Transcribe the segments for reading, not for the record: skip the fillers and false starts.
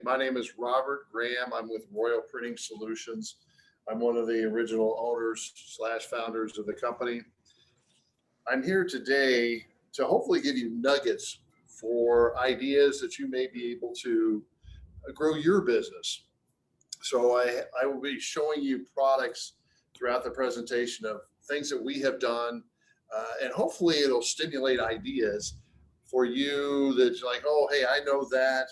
My name is Robert Graham. I'm with Royal Printing Solutions. I'm one of the original owners slash founders of the company. I'm here today to hopefully give you nuggets for ideas that you may be able to grow your business. So I will be showing you products throughout the presentation of things that we have done, and hopefully it'll stimulate ideas for you that's like, oh, hey, I know that.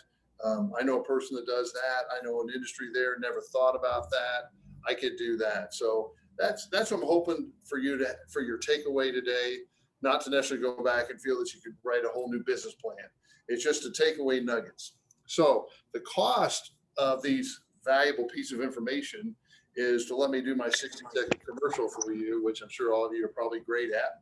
I know a person that does that. I know an industry there, never thought about that. I could do that. So that's what I'm hoping for you to for your takeaway today, not to necessarily go back and feel that you could write a whole new business plan. It's just to take away nuggets. So the cost of these valuable piece of information is to let me do my 60-second commercial for you, which I'm sure all of you are probably great at.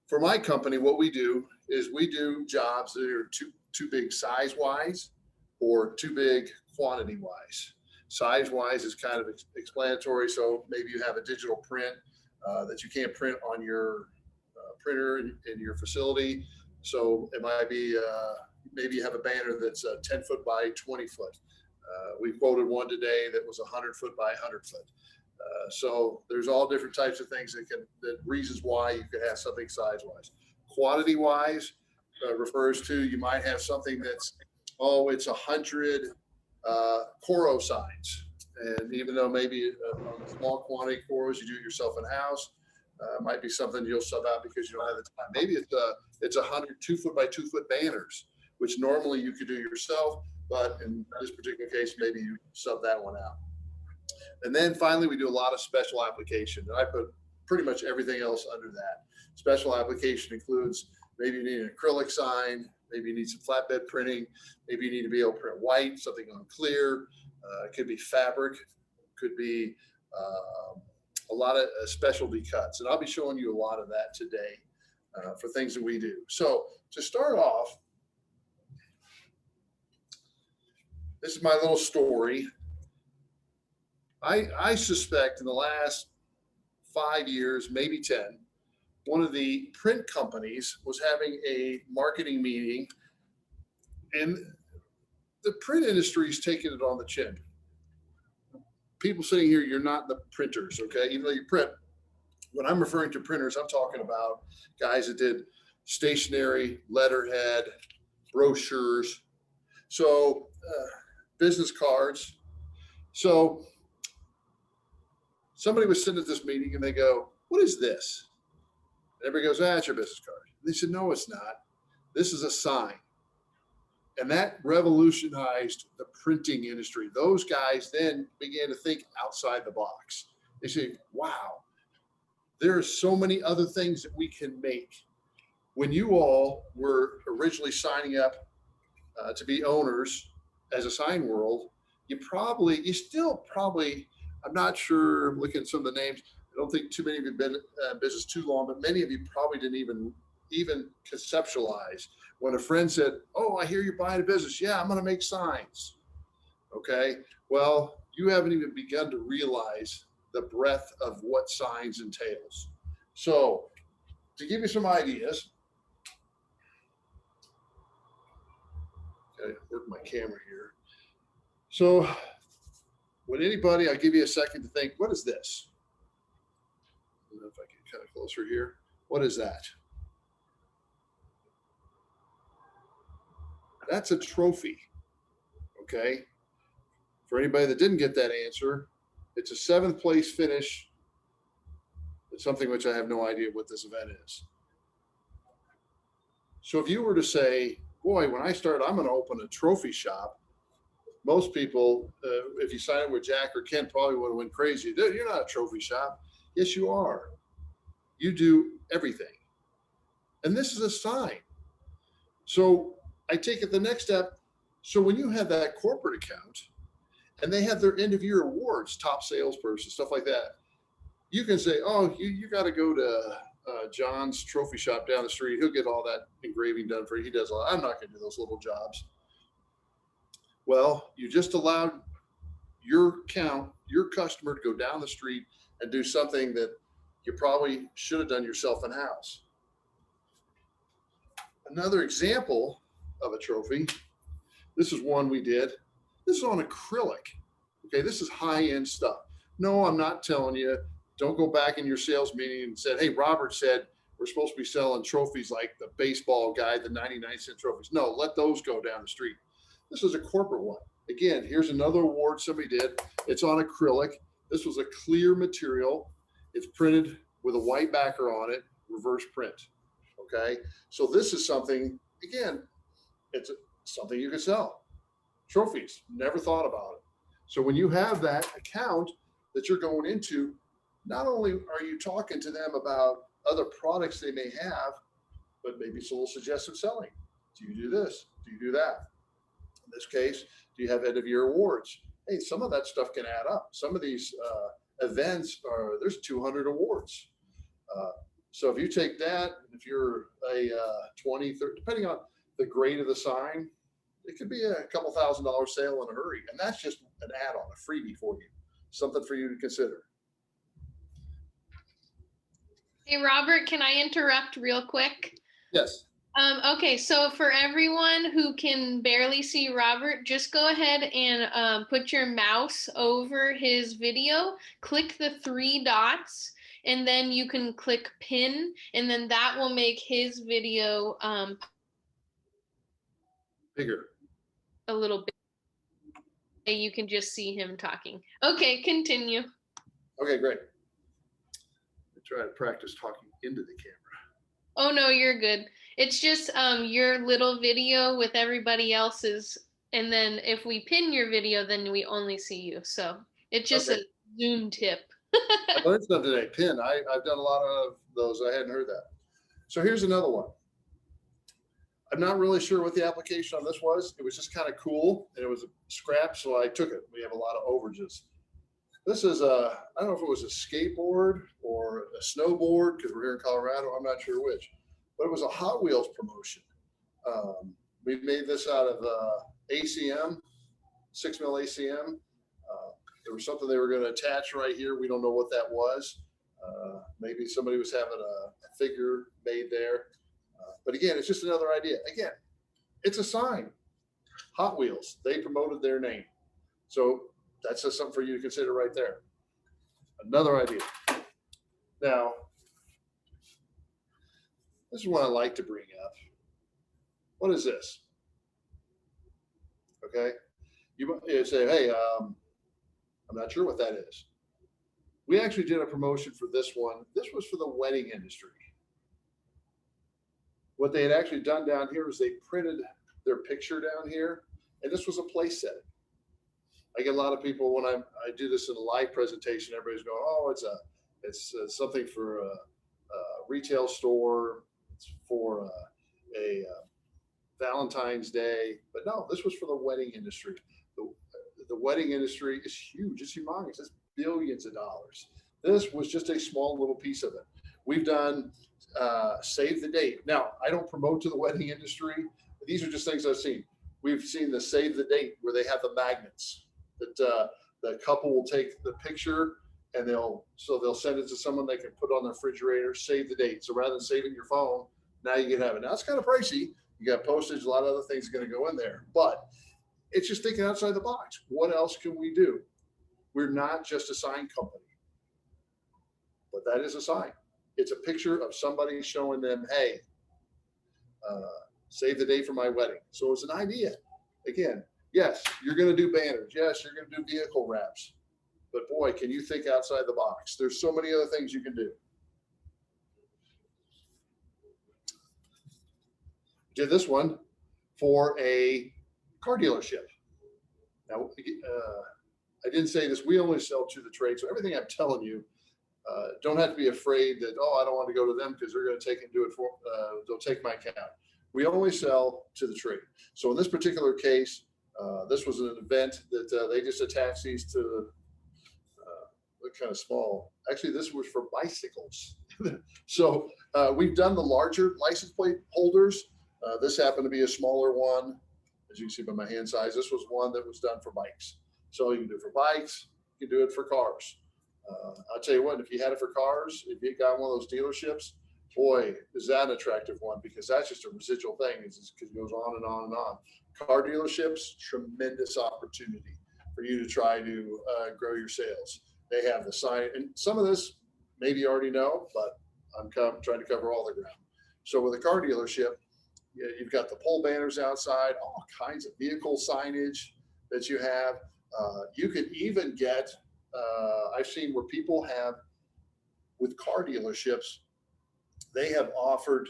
For my company, what we do is we do jobs that are too big size wise or too big quantity wise. Size wise is kind of explanatory. So maybe you have a digital print that you can't print on your printer in your facility. So it might be maybe you have a banner that's 10 foot by 20 foot. We quoted one today that was 100 foot by 100 foot. So there's all different types of things that reasons why you could have something size wise. Quantity wise refers to you might have something that's, oh, it's 100 Coro signs. And even though maybe on a small quantity Coros, you do it yourself in house, might be something you'll sub out because you don't have the time. Maybe it's 100 2 foot by 2 foot banners, which normally you could do yourself, but in this particular case, maybe you sub that one out. And then finally, we do a lot of special application. And I put pretty much everything else under that. Special application includes maybe you need an acrylic sign, maybe you need some flatbed printing, maybe you need to be able to print white, something on clear. It could be fabric, could be a lot of specialty cuts. And I'll be showing you a lot of that today for things that we do. So to start off, this is my little story. I suspect in the last 5 years, maybe 10, one of the print companies was having a marketing meeting, and the print industry is taking it on the chin. People sitting here, you're not the printers, okay? Even though you print, when I'm referring to printers, I'm talking about guys that did stationery, letterhead, brochures, so business cards. So somebody was sitting at this meeting and they go, what is this? And everybody goes, it's your business card. And they said, no, it's not. This is a sign. And that revolutionized the printing industry. Those guys then began to think outside the box. They say, wow, there are so many other things that we can make. When you all were originally signing up to be owners as a Signworld, you still probably, I'm not sure, looking at some of the names, I don't think too many of you have been in business too long, but many of you probably didn't even conceptualize when a friend said, oh, I hear you're buying a business. Yeah, I'm going to make signs. Okay. Well, you haven't even begun to realize the breadth of what signs entails. So to give you some ideas, okay, work my camera here. So would anybody, I'll give you a second to think, what is this? I don't know if I get kind of closer here. What is that? That's a trophy, okay? For anybody that didn't get that answer, it's a 7th place finish. It's something which I have no idea what this event is. So if you were to say, boy, when I start, I'm going to open a trophy shop, most people, if you sign up with Jack or Ken, probably would have went crazy. You're not a trophy shop. Yes, you are. You do everything. And this is a sign. So I take it the next step. So when you have that corporate account and they have their end of year awards, top salesperson, stuff like that, you can say, oh, you got to go to John's trophy shop down the street. He'll get all that engraving done for you. He does all. I'm not going to do those little jobs. Well, you just allowed your customer to go down the street and do something that you probably should have done yourself in house. Another example of a trophy This is one we did. This is on acrylic. Okay, this is high-end stuff. No, I'm not telling you. Don't go back in your sales meeting and said, hey, Robert said we're supposed to be selling trophies like the baseball guy, the 99-cent trophies. No, let those go down the street. This is a corporate one. Again, here's another award somebody did. It's on acrylic. This was a clear material. It's printed with a white backer on it, reverse print. Okay, so this is something, again, it's something you can sell. Trophies, never thought about it. So when you have that account that you're going into, not only are you talking to them about other products they may have, but maybe it's a little suggestive selling. Do you do this? Do you do that? In this case, do you have end of year awards? Hey, some of that stuff can add up. Some of these events there's 200 awards. So if you take that, if you're a 20, 30, depending on the grade of the sign, it could be a couple $1,000 sale in a hurry. And that's just an add-on, a freebie for you, something for you to consider. Hey, Robert, can I interrupt real quick? Yes. Okay, so for everyone who can barely see Robert, just go ahead and put your mouse over his video, click the 3 dots, and then you can click pin, and then that will make his video Bigger. A little bit. You can just see him talking. Okay, continue. Okay, great. I try to practice talking into the camera. Oh no, you're good. It's just your little video with everybody else's, and then if we pin your video, then we only see you. So it's just a Zoom tip. I learned something today. Pin. I've done a lot of those. I hadn't heard that. So here's another one. I'm not really sure what the application on this was. It was just kind of cool, and it was a scrap, so I took it. We have a lot of overages. This is I don't know if it was a skateboard or a snowboard, because we're here in Colorado. I'm not sure which, but it was a Hot Wheels promotion. We made this out of ACM, 6 mil ACM. There was something they were going to attach right here. We don't know what that was. Maybe somebody was having a figure made there. But again, it's just another idea. Again, it's a sign. Hot Wheels, they promoted their name. So that's just something for you to consider right there. Another idea. Now, this is one I like to bring up. What is this? Okay. You say, hey, I'm not sure what that is. We actually did a promotion for this one. This was for the wedding industry. What they had actually done down here is they printed their picture down here, and this was a place setting. I get a lot of people when I do this in a live presentation. Everybody's going, "Oh, it's something for a retail store. It's for a Valentine's Day." But no, this was for the wedding industry. The wedding industry is huge. It's humongous. It's billions of dollars. This was just a small little piece of it. We've done save the date. Now, I don't promote to the wedding industry. These are just things I've seen. We've seen the save the date where they have the magnets that the couple will take the picture and they'll send it to someone they can put on their refrigerator, save the date. So rather than saving your phone, now you can have it. Now it's kind of pricey. You got postage, a lot of other things are going to go in there, but it's just thinking outside the box. What else can we do? We're not just a sign company, but that is a sign. It's a picture of somebody showing them, hey, save the day for my wedding. So it's an idea. Again, yes, you're going to do banners. Yes, you're going to do vehicle wraps. But boy, can you think outside the box. There's so many other things you can do. Did this one for a car dealership. Now, I didn't say this. We only sell to the trade. So everything I'm telling you, don't have to be afraid that, oh, I don't want to go to them because they're going to take and do it for, they'll take my account. We only sell to the trade. So in this particular case, this was an event that they just attached these to look kind of small. Actually, this was for bicycles. So we've done the larger license plate holders. This happened to be a smaller one. As you can see by my hand size, this was one that was done for bikes. So you can do it for bikes, you can do it for cars. I'll tell you what, if you had it for cars, if you got one of those dealerships, boy, is that an attractive one, because that's just a residual thing. It goes on and on and on. car dealerships, tremendous opportunity for you to try to grow your sales. They have the sign, and some of this maybe you already know, but I'm trying to cover all the ground. So with a car dealership, you've got the pole banners outside, all kinds of vehicle signage that you have. You could even get, I've seen where people have, with car dealerships, they have offered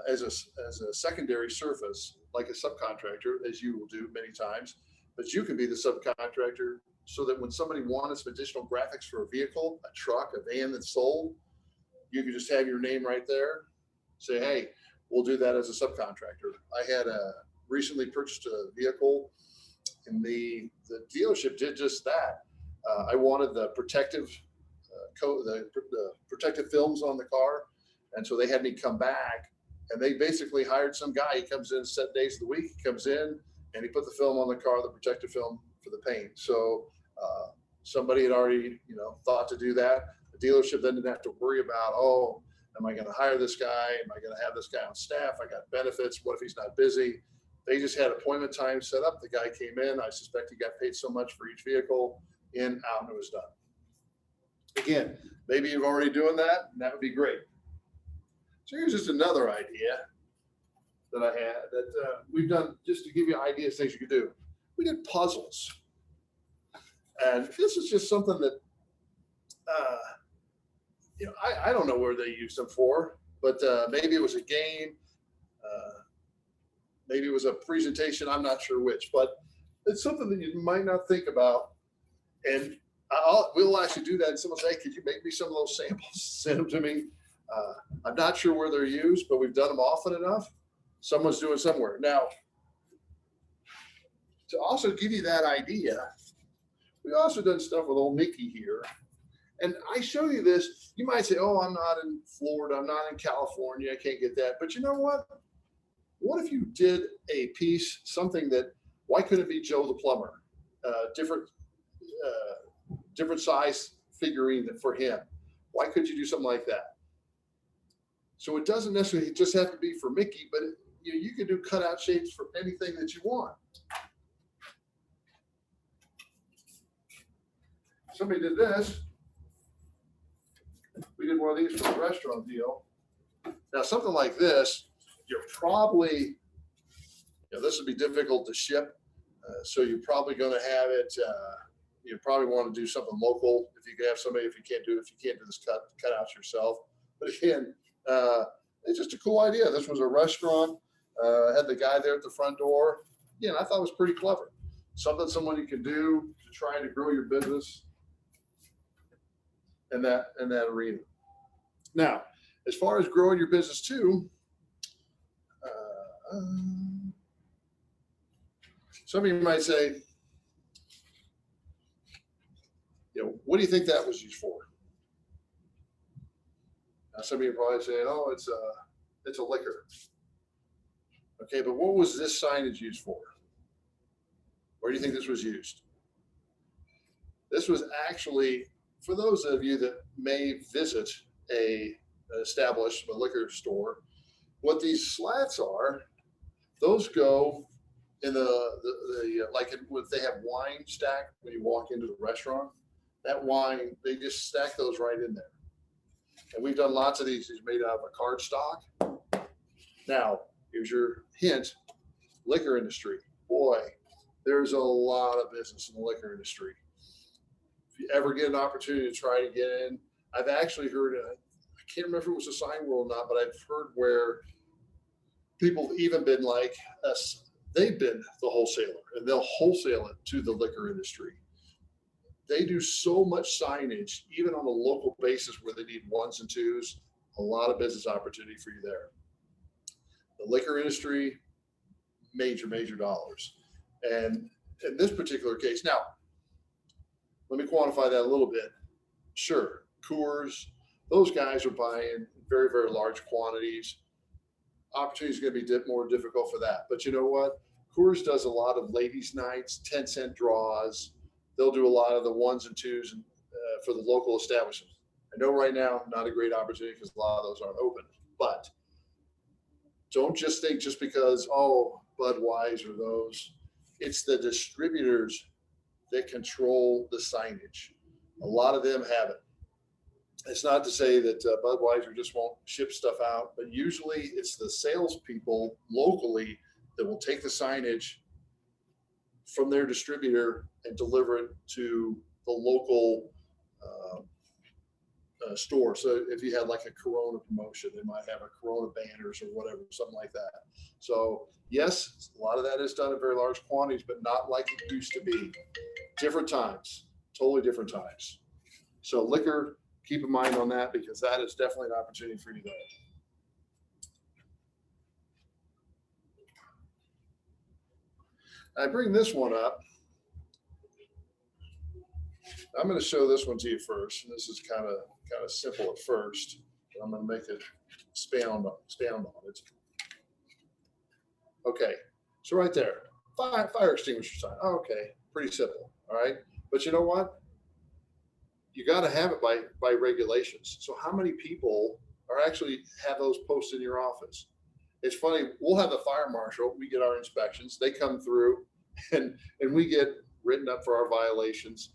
as a secondary surface, like a subcontractor, as you will do many times, but you can be the subcontractor so that when somebody wants some additional graphics for a vehicle, a truck, a van that's sold, you can just have your name right there. Say, hey, we'll do that as a subcontractor. I had recently purchased a vehicle, and the dealership did just that. I wanted the protective the protective films on the car, and so they had me come back, and they basically hired some guy. He comes in set days of the week. He comes in and he put the film on the car, the protective film for the paint. So somebody had already, thought to do that. The dealership then didn't have to worry about, oh, am I going to hire this guy? Am I going to have this guy on staff? I got benefits. What if he's not busy? They just had appointment time set up. The guy came in. I suspect he got paid so much for each vehicle. In, out, and it was done. Again, maybe you're already doing that, and that would be great. So here's just another idea that I had that we've done just to give you ideas, things you could do. We did puzzles. And this is just something that, I don't know where they used them for, but maybe it was a game. Maybe it was a presentation. I'm not sure which, but it's something that you might not think about. And we'll actually do that. And someone say, hey, could you make me some of those samples? Send them to me. I'm not sure where they're used, but we've done them often enough. Someone's doing somewhere. Now, to also give you that idea, we also done stuff with old Mickey here. And I show you this, you might say, oh, I'm not in Florida, I'm not in California, I can't get that. But you know what? What if you did a piece, something that, why couldn't it be Joe the plumber? Different size figurine for him. Why could you do something like that? So it doesn't necessarily just have to be for Mickey, but you can do cutout shapes for anything that you want. Somebody did this. We did one of these for the restaurant deal. Now, something like this, you're probably, this would be difficult to ship. So you're probably going to have it, you probably want to do something local if you can have somebody, if you can't do this cutouts yourself. But again, it's just a cool idea. This was a restaurant, had the guy there at the front door. Again, I thought it was pretty clever. Something someone you can do to try to grow your business in that arena. Now, as far as growing your business too, some of you might say, what do you think that was used for? Now, some of you are probably saying, oh, it's a liquor. Okay, but what was this signage used for? Where do you think this was used? This was actually, for those of you that may visit an establishment, a liquor store, what these slats are, those go in like if they have wine stacked when you walk into the restaurant, that wine, they just stack those right in there. And we've done lots of these made out of a card stock. Now, here's your hint, liquor industry. Boy, there's a lot of business in the liquor industry. If you ever get an opportunity to try to get in, I've actually heard, I can't remember if it was a Signworld or not, but I've heard where people have even been like us, they've been the wholesaler and they'll wholesale it to the liquor industry. They do so much signage, even on a local basis where they need ones and twos, a lot of business opportunity for you there. The liquor industry, major, major dollars. And in this particular case, now, let me quantify that a little bit. Sure, Coors, those guys are buying very, very large quantities. Opportunity is going to be more difficult for that. But you know what? Coors does a lot of ladies' nights, 10-cent draws. They'll do a lot of the ones and twos for the local establishments. I know right now, not a great opportunity because a lot of those aren't open. But Don't just think just because, oh, Budweiser, those, it's the distributors that control the signage. A lot of them have it. It's not to say that Budweiser just won't ship stuff out, but usually it's the salespeople locally that will take the signage from their distributor and deliver it to the local store. So if you had like a Corona promotion, they might have a Corona banners or whatever, something like that. So yes, a lot of that is done in very large quantities, but not like it used to be. Different times, totally different times. So liquor, keep in mind on that, because that is definitely an opportunity for you there. I bring this one up. I'm going to show this one to you first. This is kind of simple at first, but I'm going to make it expound on it. Okay, so right there, fire extinguisher sign. Oh, okay, pretty simple. All right, but you know what? You got to have it by regulations. So how many people are actually have those posted in your office? It's funny. We'll have the fire marshal. We get our inspections. They come through, and we get written up for our violations.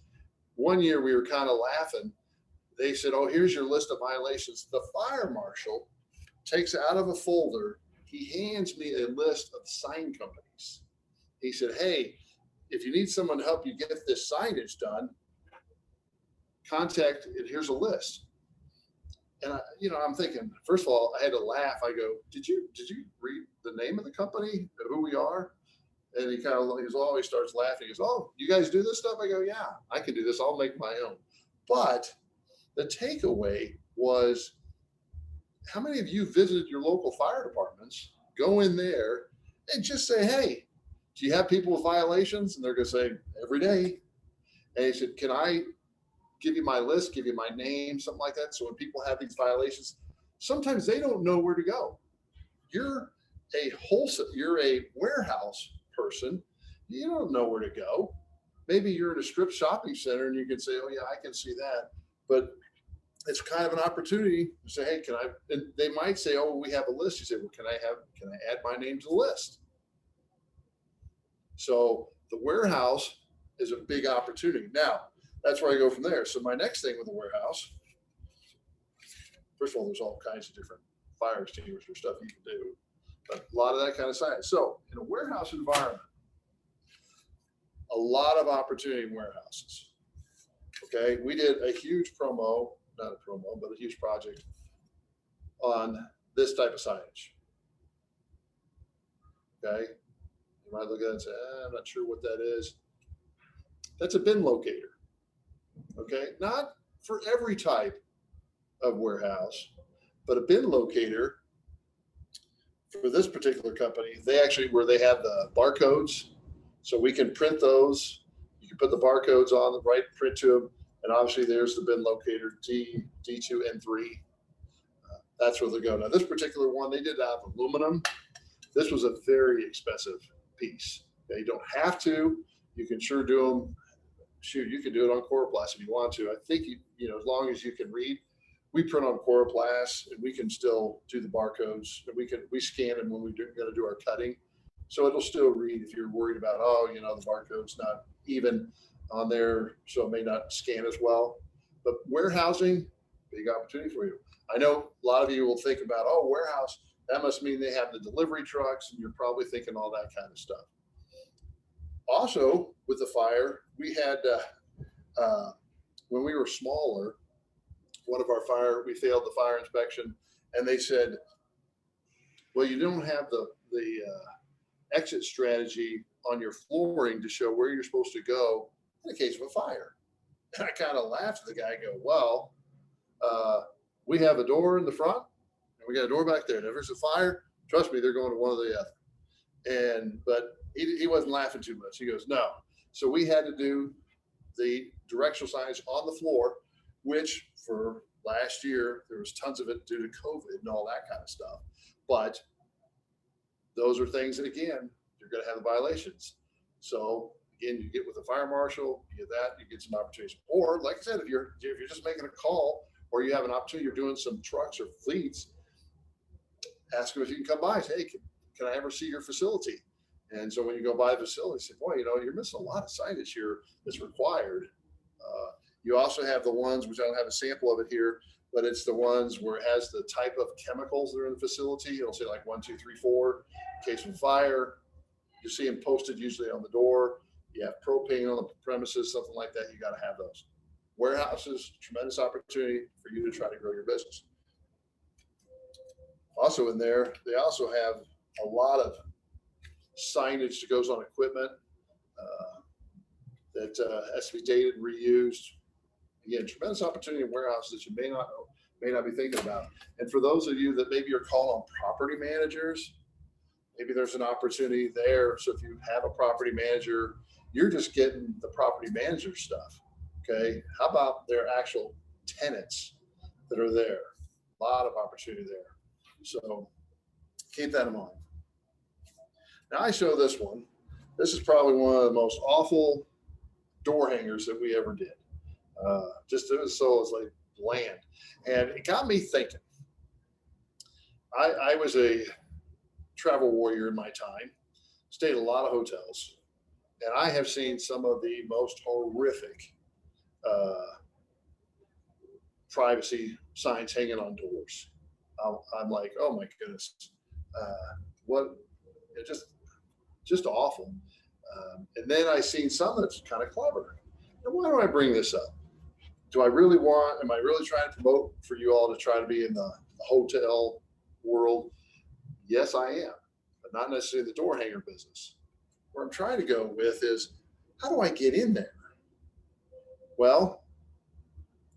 One year we were kind of laughing. They said, "Oh, here's your list of violations." The fire marshal takes out of a folder. He hands me a list of sign companies. He said, "Hey, if you need someone to help you get this signage done, contact, and here's a list." And I'm thinking, first of all, I had to laugh. I go, did you read the name of the company, who we are? And he always starts laughing. He goes, "Oh, you guys do this stuff?" I go, "Yeah, I can do this. I'll make my own." But the takeaway was, how many of you visited your local fire departments, go in there and just say, "Hey, do you have people with violations?" And they're going to say, "Every day." And he said, "Can I give you my list, give you my name," something like that. So when people have these violations, sometimes they don't know where to go. You're a warehouse person. You don't know where to go. Maybe you're in a strip shopping center and you can say, "Oh yeah, I can see that." But it's kind of an opportunity to say, "Hey, can I," and they might say, "Oh, we have a list." You say, "Well, can I add my name to the list?" So the warehouse is a big opportunity. Now, that's where I go from there. So my next thing with the warehouse, first of all, there's all kinds of different fire extinguisher stuff you can do, but a lot of that kind of science. So in a warehouse environment, a lot of opportunity in warehouses. Okay, we did a huge promo, not a promo, but a huge project on this type of signage. Okay, you might look at it and say, "I'm not sure what that is." That's a bin locator. Okay, not for every type of warehouse, but a bin locator for this particular company, they actually, where they have the barcodes, so we can print those. You can put the barcodes on the right, print to them, and obviously there's the bin locator D2 and 3. That's where they go. Now this particular one, they did out of aluminum. This was a very expensive piece. Okay, you don't have to. You can sure do them. Shoot, you can do it on coroplast if you want to. I think as long as you can read. We print on coroplast, and we can still do the barcodes, and we scan them when we're going to do our cutting, so it'll still read. If you're worried about, the barcode's not even on there, so it may not scan as well. But warehousing, big opportunity for you. I know a lot of you will think about, oh, warehouse, that must mean they have the delivery trucks, and you're probably thinking all that kind of stuff. Also, with the fire, we had when we were smaller, we failed the fire inspection, and they said, "Well, you don't have the exit strategy on your flooring to show where you're supposed to go in the case of a fire." And I kind of laughed at the guy. Go, "Well, we have a door in the front, and we got a door back there. And if there's a fire, trust me, they're going to one or the other." But he wasn't laughing too much. He goes, "No." So we had to do the directional signage on the floor, which for last year, there was tons of it due to COVID and all that kind of stuff. But those are things that, again, you're going to have the violations. So again, you get with the fire marshal, you get that, you get some opportunities. Or like I said, if you're just making a call, or you have an opportunity, you're doing some trucks or fleets, ask them if you can come by. Say, hey, can I ever see your facility? And so when you go by the facility, say, boy, you're missing a lot of signage here that's required. You also have the ones, which I don't have a sample of it here, but it's the ones where it has the type of chemicals that are in the facility. It'll say like 1, 2, 3, 4, in case of fire. You see them posted usually on the door. You have propane on the premises, something like that. You got to have those. Warehouses, tremendous opportunity for you to try to grow your business. Also in there, they also have a lot of signage that goes on equipment that has to be dated and reused. Again, tremendous opportunity in warehouses that you may not be thinking about. And for those of you that maybe you're calling on property managers, maybe there's an opportunity there. So if you have a property manager, you're just getting the property manager stuff. Okay. How about their actual tenants that are there? A lot of opportunity there. So keep that in mind. Now I show this one. This is probably one of the most awful door hangers that we ever did. It's like bland. And it got me thinking. I was a travel warrior in my time, stayed at a lot of hotels, and I have seen some of the most horrific privacy signs hanging on doors. I'm like, oh my goodness, what? It just awful. And then I seen some that's kind of clever. And why do I bring this up? Am I really trying to promote for you all to try to be in the hotel world? Yes, I am, but not necessarily the door hanger business. Where I'm trying to go with is, how do I get in there? Well,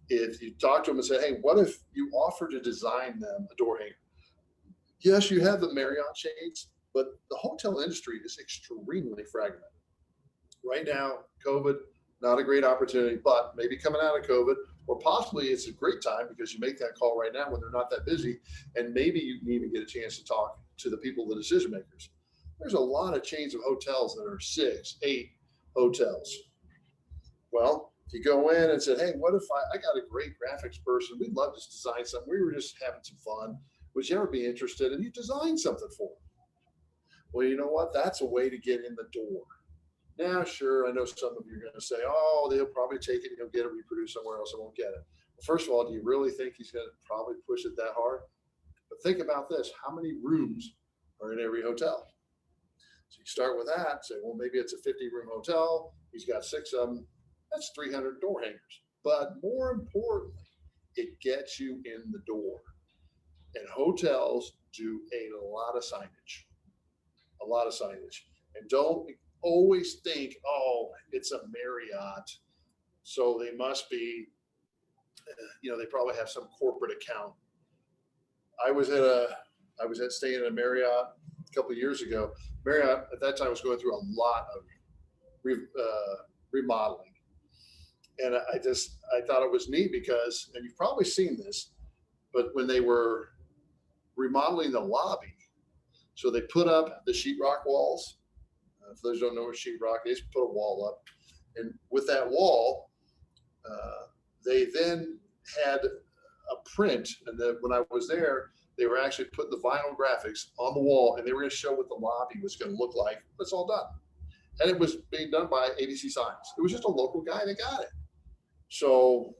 if you talk to them and say, hey, what if you offer to design them a door hanger? Yes, you have the Marriott chains, but the hotel industry is extremely fragmented. Right now, COVID, not a great opportunity, but maybe coming out of COVID, or possibly it's a great time because you make that call right now when they're not that busy, and maybe you can even get a chance to talk to the people, the decision makers. There's a lot of chains of hotels that are 6, 8 hotels. Well, if you go in and said, hey, what if I got a great graphics person, we'd love to design something, we were just having some fun, would you ever be interested? And you design something for them. Well, you know what? That's a way to get in the door. Now, sure, I know some of you are going to say, oh, they'll probably take it and he'll get it reproduced somewhere else and won't get it. Well, first of all, do you really think he's going to probably push it that hard? But think about this. How many rooms are in every hotel? So you start with that, say, well, maybe it's a 50-room hotel. He's got 6 of them. That's 300 door hangers. But more importantly, it gets you in the door. And hotels do a lot of signage. A lot of signage. And don't always think, oh, it's a Marriott, so they must be, they probably have some corporate account. I was staying in a Marriott a couple of years ago. Marriott at that time was going through a lot of remodeling, and I thought it was neat because, and you've probably seen this, but when they were remodeling the lobby, so they put up the sheetrock walls. For those who don't know what sheetrock is, put a wall up, and with that wall, they then had a print. And then when I was there, they were actually putting the vinyl graphics on the wall, and they were going to show what the lobby was going to look like. It's all done, and it was being done by ABC Signs. It was just a local guy that got it. So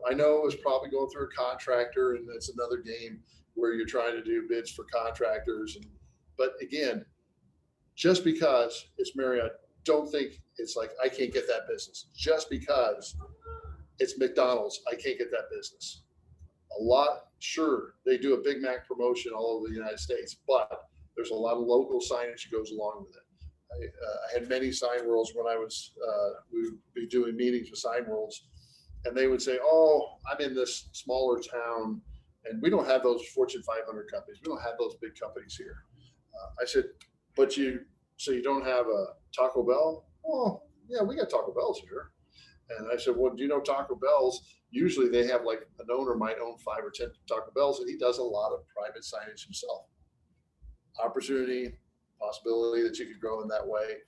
I know it was probably going through a contractor, and that's another game where you're trying to do bids for contractors. But again, just because it's Marriott, don't think it's like, I can't get that business. Just because it's McDonald's, I can't get that business. Sure, they do a Big Mac promotion all over the United States, but there's a lot of local signage that goes along with it. I had many Signworlds when we would be doing meetings with Signworlds, and they would say, oh, I'm in this smaller town, and we don't have those Fortune 500 companies. We don't have those big companies here. I said, but you don't have a Taco Bell? Oh, yeah, we got Taco Bells here. And I said, well, do you know Taco Bell's? Usually they have, like, an owner might own 5 or 10 Taco Bells, and he does a lot of private signage himself. Opportunity, possibility that you could grow in that way,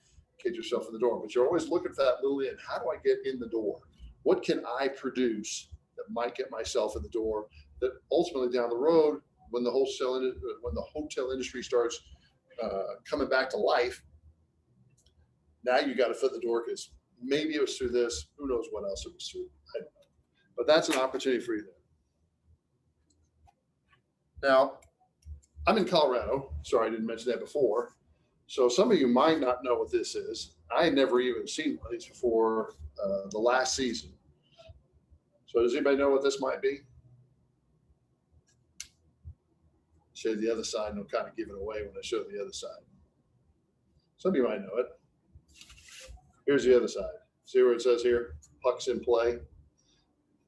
get yourself in the door. But you're always looking for that little in. How do I get in the door? What can I produce that might get myself in the door that ultimately down the road when the hotel industry starts coming back to life, now you got a foot in the door because maybe it was through this. Who knows what else it was through? I don't know. But that's an opportunity for you there. Now, I'm in Colorado. Sorry, I didn't mention that before. So some of you might not know what this is. I had never even seen one of these before the last season. So does anybody know what this might be? Show you the other side and I'll kind of give it away when I show the other side. Some of you might know it. Here's the other side. See where it says here, pucks in play.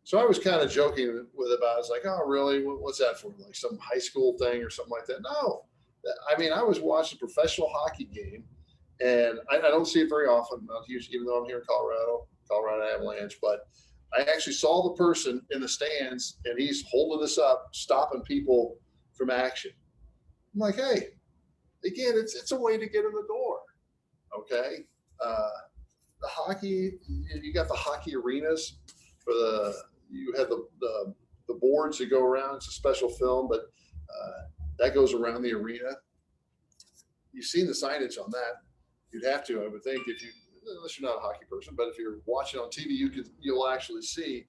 So I was kind of joking with about it. It's like, oh, really? What's that for? Like some high school thing or something like that? No. I mean, I was watching a professional hockey game, and I don't see it very often, not usually, even though I'm here in Colorado Avalanche, but I actually saw the person in the stands, and he's holding this up, stopping people from action. I'm like, hey, again, it's a way to get in the door, okay? The hockey, you got the hockey arenas for you have the boards that go around. It's a special film, but that goes around the arena. You've seen the signage on that. You'd have to, I would think, unless you're not a hockey person, but if you're watching on TV, you'll actually see,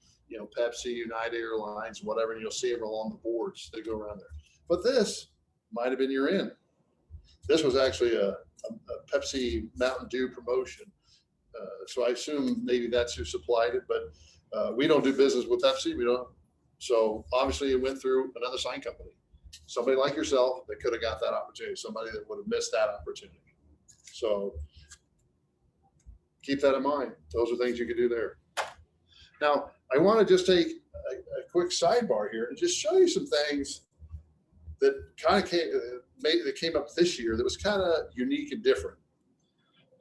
Pepsi, United Airlines, whatever, and you'll see them along the boards that go around there. But this might have been your in. This was actually a Pepsi Mountain Dew promotion. So I assume maybe that's who supplied it, but we don't do business with Pepsi. We don't. So obviously it went through another sign company. Somebody like yourself that could have got that opportunity, somebody that would have missed that opportunity. So keep that in mind. Those are things you can do there. Now, I want to just take a quick sidebar here and just show you some things that kind of came up this year that was kind of unique and different.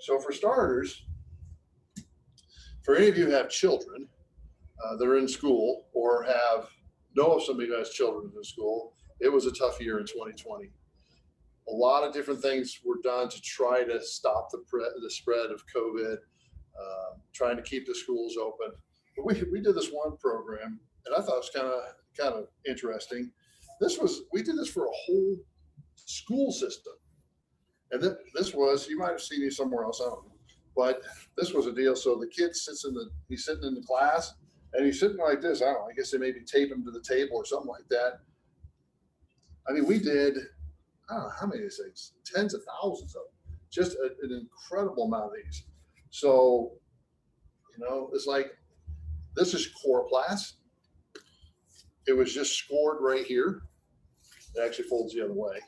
So for starters, for any of you who have children that are in school or know of somebody who has children in school, it was a tough year in 2020. A lot of different things were done to try to stop the spread of COVID, trying to keep the schools open. But we did this one program, and I thought it was kind of interesting. We did this for a whole school system, and this was, you might have seen it somewhere else, I don't know, but this was a deal. So the kid he's sitting in the class, and he's sitting like this. I don't know. I guess they maybe tape him to the table or something like that. I mean, we did, I don't know how many of these things, tens of thousands of them, just an incredible amount of these. So, it's like, this is coroplast. It was just scored right here. It actually folds the other way,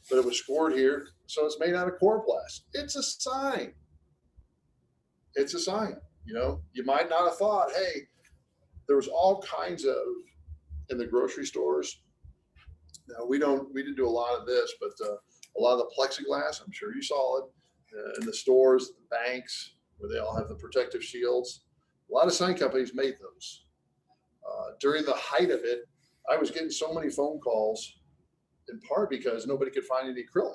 but it was scored here. So it's made out of coroplast. It's a sign. It's a sign. You might not have thought, hey, there was all kinds of, in the grocery stores. Now we didn't do a lot of this, but a lot of the plexiglass, I'm sure you saw it in the stores, the banks, where they all have the protective shields. A lot of sign companies made those. During the height of it, I was getting so many phone calls, in part because nobody could find any acrylic.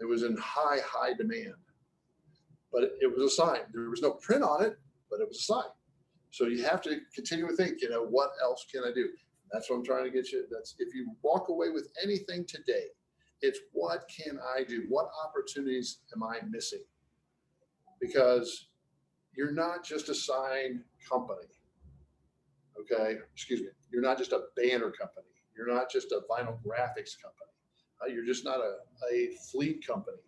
It was in high demand, but it was a sign. There was no print on it, but it was a sign. So you have to continue to think, what else can I do? That's what I'm trying to get you. That's, if you walk away with anything today, it's what can I do? What opportunities am I missing? Because you're not just a sign company. Okay, excuse me. You're not just a banner company. You're not just a vinyl graphics company. You're just not a fleet company.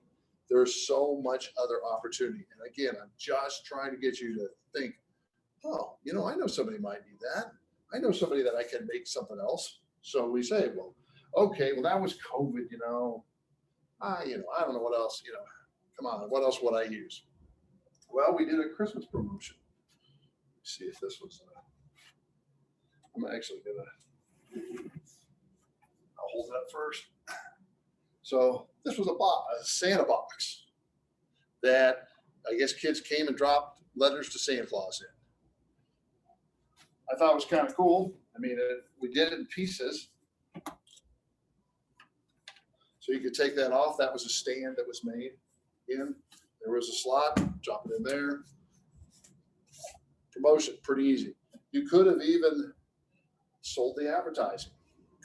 There's so much other opportunity. And again, I'm just trying to get you to think, oh, I know somebody might need that. I know somebody that I can make something else. So we say, well, okay, well, that was COVID, I don't know what else, come on, what else would I use? Well, we did a Christmas promotion. Let's see if this was, I'm actually I'll hold it up first. So this was a Santa box that I guess kids came and dropped letters to Santa Claus in. I thought it was kind of cool. I mean, we did it in pieces. So you could take that off. That was a stand that was made in. There was a slot, drop it in there. Promotion, pretty easy. You could have even sold the advertising.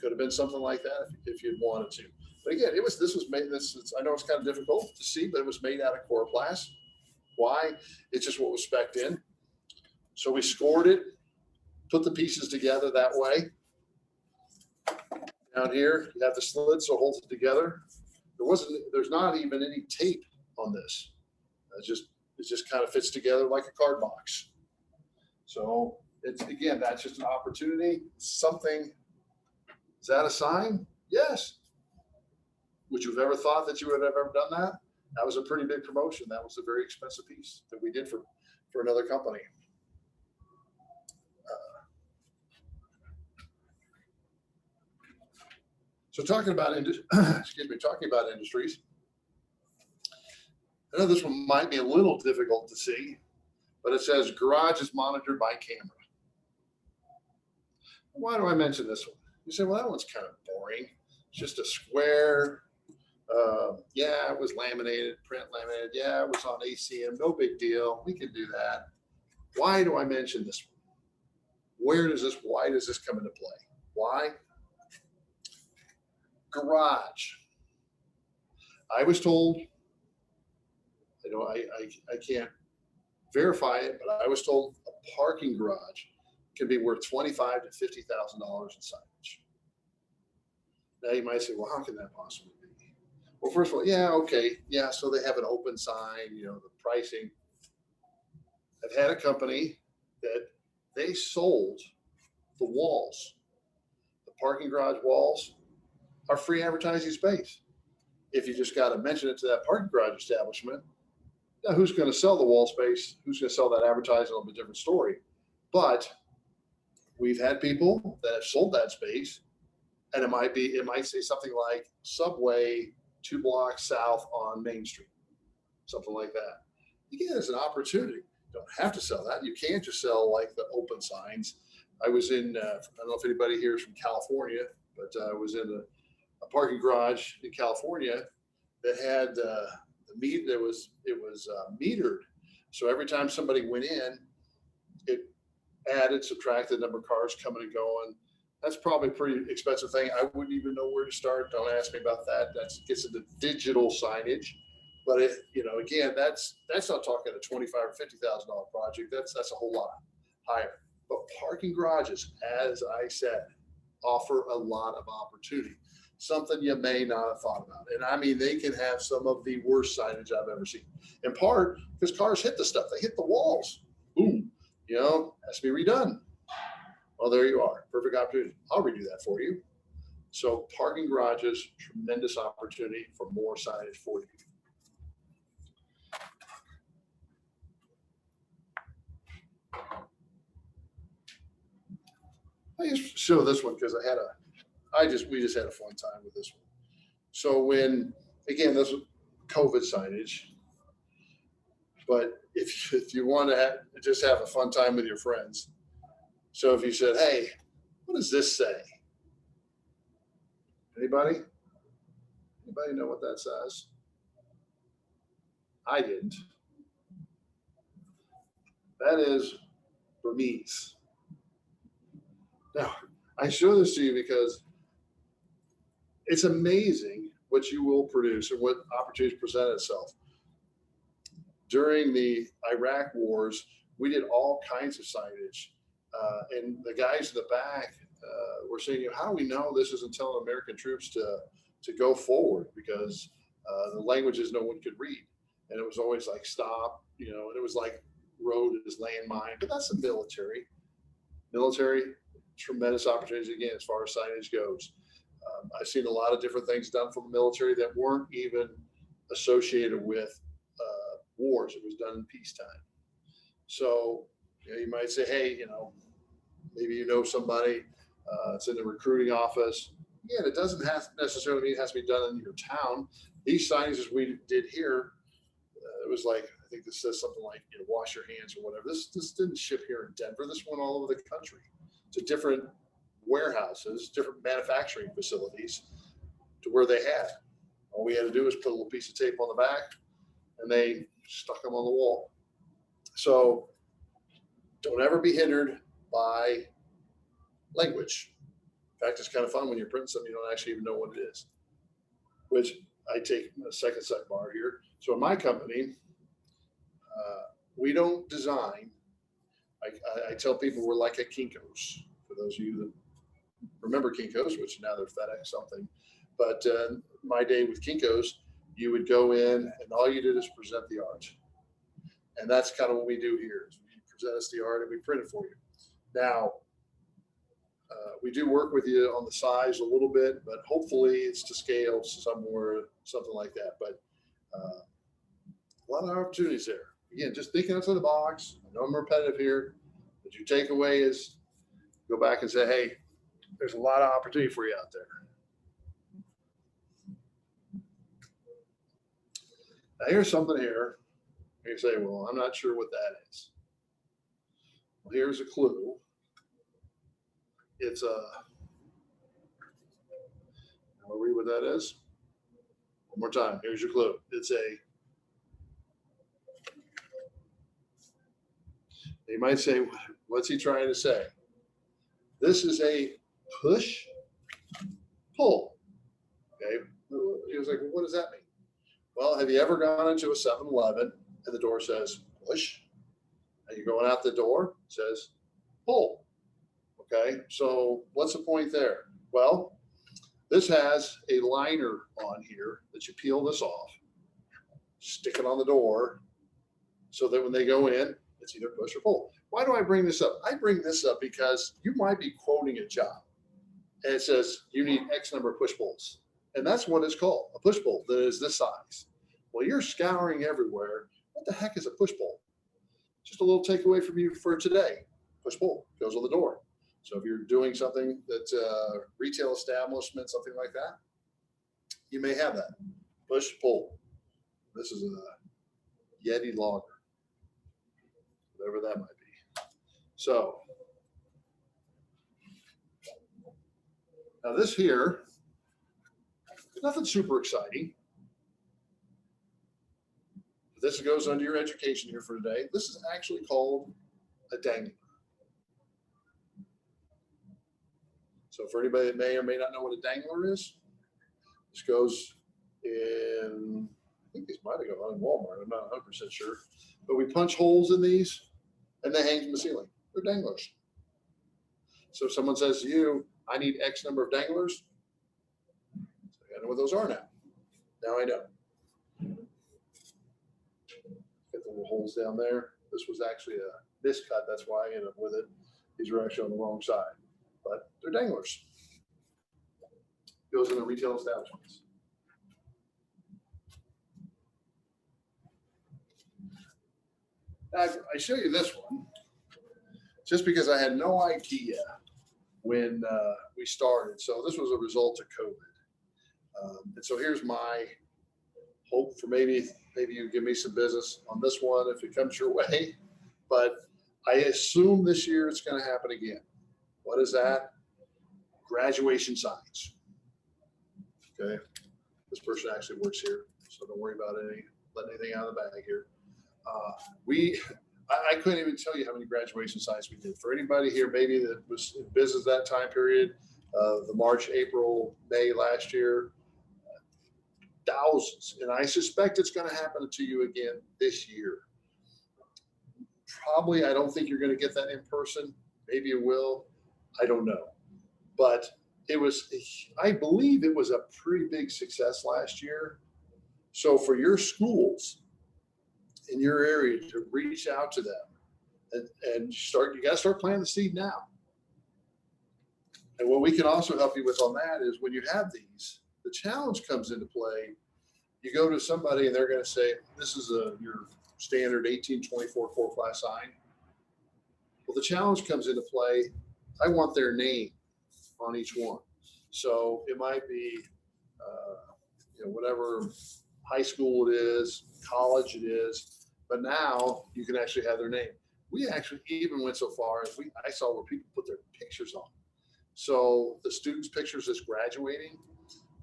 Could have been something like that if you'd wanted to. But again, this was made. I know it's kind of difficult to see, but it was made out of coroplast. Why? It's just what was spec'd in. So we scored it, put the pieces together that way. Down here, you have the slit, so it holds it together. There's not even any tape on this. It just kind of fits together like a card box. So again, that's just an opportunity. Something. Is that a sign? Yes. Would you have ever thought that you would have ever done that? That was a pretty big promotion. That was a very expensive piece that we did for another company. So talking about industries. I know this one might be a little difficult to see, but it says garage is monitored by camera. Why do I mention this one? You say, well, that one's kind of boring. It's just a square. Yeah, it was laminated, print laminated. Yeah, it was on ACM. No big deal. We can do that. Why do I mention this one? Why does this come into play? Why? Garage. I was told, I can't verify it, but I was told a parking garage can be worth $25,000 to $50,000 in signage. Now you might say, well, how can that possibly be? Well, first of all, yeah, okay. Yeah, so they have an open sign, the pricing. I've had a company that they sold the walls. The parking garage walls are free advertising space. If you just got to mention it to that parking garage establishment, now who's going to sell the wall space? Who's going to sell that advertising? On a different story. But we've had people that have sold that space, and it might say something like Subway 2 blocks south on Main Street, something like that. Again, it's an opportunity. You don't have to sell that. You can't just sell like the open signs. I was in, I don't know if anybody here is from California, but I was in a parking garage in California that had it was metered. So every time somebody went in, it subtracted the number of cars coming and going. That's probably a pretty expensive thing. I wouldn't even know where to start. Don't ask me about that. That gets into digital signage. But again, that's not talking a $25,000 or $50,000 project. That's a whole lot higher. But parking garages, as I said, offer a lot of opportunity. Something you may not have thought about. And I mean, they can have some of the worst signage I've ever seen. In part because cars hit the stuff. They hit the walls. Boom. Has to be redone. Well, there you are. Perfect opportunity. I'll redo that for you. So parking garages, tremendous opportunity for more signage for you. I just show this one because we just had a fun time with this one. So again, this was COVID signage, but if you want to just have a fun time with your friends. So if you said, hey, what does this say? Anybody know what that says? I didn't. That is Burmese. Now, I show this to you because it's amazing what you will produce and what opportunities present itself. During the Iraq wars, we did all kinds of signage. And the guys in the back were saying, how do we know this isn't telling American troops to go forward? Because the languages no one could read. And it was always like, stop, and it was like road is landmine. But that's the military. Tremendous opportunities, again, as far as signage goes. I've seen a lot of different things done from the military that weren't even associated with wars. It was done in peacetime. So you might say, hey, maybe somebody it's in the recruiting office. Again, it doesn't necessarily mean it has to be done in your town. These signages we did here, it was like, I think this says something like, wash your hands or whatever. This didn't ship here in Denver. This went all over the country to different warehouses, different manufacturing facilities to where they had. All we had to do was put a little piece of tape on the back and they stuck them on the wall. So don't ever be hindered by language. fact, it's kind of fun when you're printing something you don't actually even know what it is, which I take a second sidebar here. So in my company, we don't design. I tell people we're like a Kinko's, for those of you that remember Kinko's, which now they're FedEx something. But my day with Kinko's, you would go in and all you did is present the art. And that's kind of what we do here. Is we present us the art and we print it for you. Now, we do work with you on the size a little bit, but hopefully it's to scale somewhere, something like that. But a lot of opportunities there. Again, just thinking outside the box. I know I'm repetitive here, but your takeaway is go back and say, hey, there's a lot of opportunity for you out there. Now here's something here. You say, well, I'm not sure what that is. Well, here's a clue. It's a, I'll read what that is. One more time. Here's your clue. It's a, you might say, what's he trying to say? This is a push pull. Okay. He was like, well, what does that mean? Well, have you ever gone into a 7-Eleven and the door says push? And you're going out the door, it says pull. Okay. So what's the point there? Well, this has a liner on here that you peel this off, stick it on the door so that when they go in, it's either push or pull. Why do I bring this up? I bring this up because you might be quoting a job and it says you need X number of push pulls. And that's what it's called, a push pull that is this size. Well, you're scouring everywhere. What the heck is a push pull? Just a little takeaway from you for today. Push pull goes on the door. So if you're doing something that's retail establishment, something like that, you may have that. Push pull. This is a Yeti logger, whatever that might be. So now this here, nothing super exciting. This goes under your education here for today. This is actually called a dangler. So for anybody that may or may not know what a dangler is, this goes in, I think these might have gone in Walmart, I'm not 100% sure. But we punch holes in these and they hang from the ceiling. They're danglers. So if someone says to you, I need X number of danglers, I know what those are now. Now I know. Get the little holes down there. This was actually a miscut. That's why I ended up with it. These are actually on the wrong side, but they're danglers. Goes in the retail establishments. Now, I show you this one just because I had no idea when we started. So this was a result of COVID. And so here's my hope for maybe you give me some business on this one if it comes your way. But I assume this year it's going to happen again. What is that? Graduation signs. Okay. This person actually works here, so don't worry about letting anything out of the bag here. I couldn't even tell you how many graduation signs we did. For anybody here maybe that was in business that time period, the March, April, May last year, thousands. And I suspect it's going to happen to you again this year. Probably, I don't think you're going to get that in person. Maybe you will. I don't know. But I believe it was a pretty big success last year. So for your schools in your area to reach out to them and you got to start planting the seed now. And what we can also help you with on that is when you have these, the challenge comes into play. You go to somebody and they're going to say, this is your standard 1824 core class sign. Well, the challenge comes into play. I want their name on each one. So it might be, whatever high school it is, college it is, but now you can actually have their name. We actually even went so far as I saw where people put their pictures on. So the students' pictures is graduating.